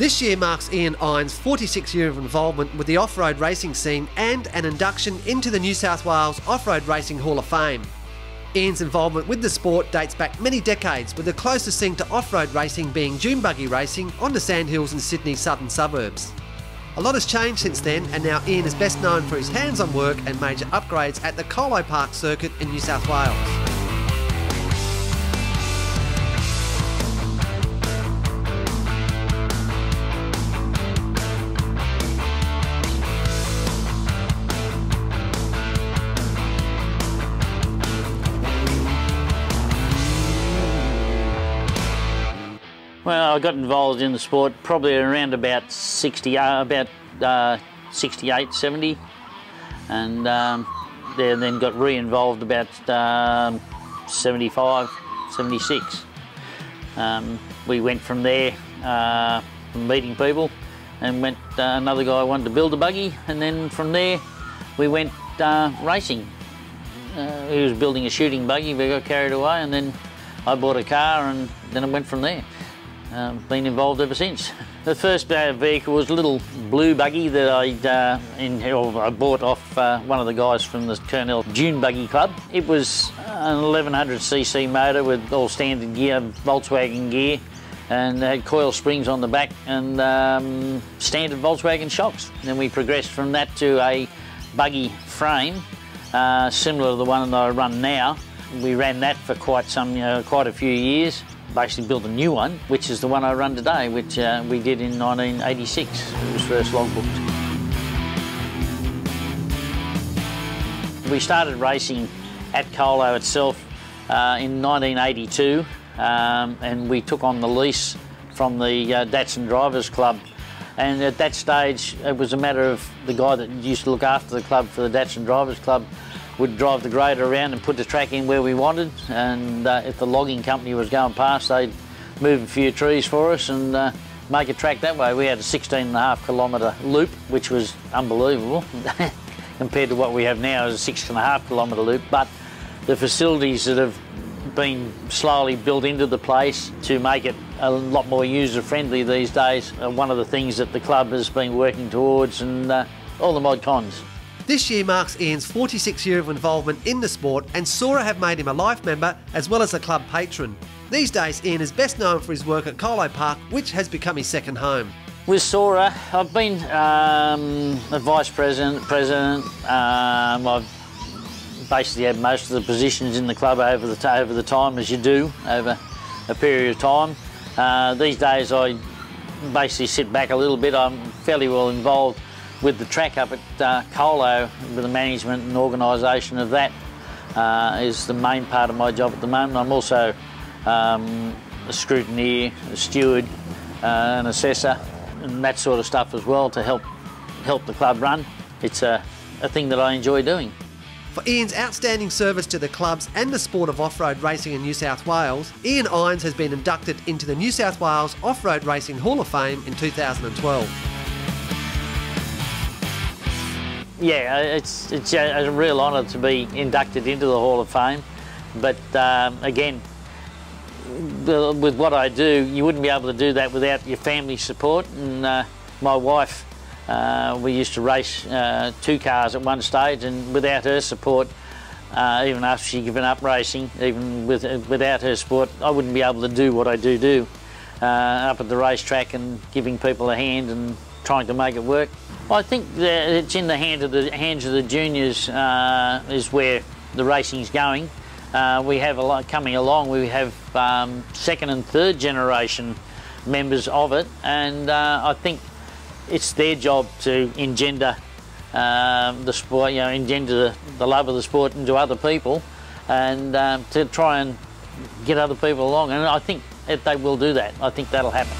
This year marks Ian Iron's 46th year of involvement with the off-road racing scene and an induction into the New South Wales Off-Road Racing Hall of Fame. Ian's involvement with the sport dates back many decades, with the closest thing to off-road racing being dune buggy racing on the sandhills in Sydney's southern suburbs. A lot has changed since then, and now Ian is best known for his hands-on work and major upgrades at the Colo Park circuit in New South Wales. Well, I got involved in the sport probably around about 68, 70, and then got re-involved about 75, 76. We went from there, from meeting people, and went. Another guy wanted to build a buggy, and then from there we went racing. He was building a shooting buggy. We got carried away, and then I bought a car, and then it went from there. Been involved ever since. The first vehicle was a little blue buggy that I bought off one of the guys from the Kurnell Dune Buggy Club. It was an 1100cc motor with all standard gear, Volkswagen gear, and had coil springs on the back and standard Volkswagen shocks. Then we progressed from that to a buggy frame, similar to the one that I run now. We ran that for quite a few years. Basically built a new one, which is the one I run today, which we did in 1986. It was first logbooked. We started racing at Colo itself in 1982, and we took on the lease from the Datsun Drivers Club. And at that stage, it was a matter of the guy that used to look after the club for the Datsun Drivers Club would drive the grader around and put the track in where we wanted, and if the logging company was going past, they'd move a few trees for us and make a track that way. We had a 16.5 kilometre loop, which was unbelievable compared to what we have now is a 6.5 kilometre loop, but the facilities that have been slowly built into the place to make it a lot more user-friendly these days are one of the things that the club has been working towards, and all the mod cons. This year marks Ian's 46th year of involvement in the sport, and SORA have made him a life member as well as a club patron. These days, Ian is best known for his work at Colo Park, which has become his second home. With SORA, I've been a vice president. I've basically had most of the positions in the club over the time, as you do over a period of time. These days, I basically sit back a little bit. I'm fairly well involved with the track up at Colo, with the management and organisation of that is the main part of my job at the moment. I'm also a scrutineer, a steward, an assessor, and that sort of stuff as well to help the club run. It's a thing that I enjoy doing. For Ian's outstanding service to the clubs and the sport of off-road racing in New South Wales, Ian Irons has been inducted into the New South Wales Off-Road Racing Hall of Fame in 2012. Yeah, it's a real honour to be inducted into the Hall of Fame, but again, with what I do, you wouldn't be able to do that without your family support. And my wife, we used to race 2 cars at one stage, and without her support, even after she'd given up racing, even without her support, I wouldn't be able to do what I do up at the racetrack and giving people a hand and trying to make it work. I think that it's in the hands of the juniors is where the racing's going. We have a lot coming along. We have second and third generation members of it, and I think it's their job to engender the sport, engender the love of the sport into other people, and to try and get other people along. And I think they will do that. I think that'll happen.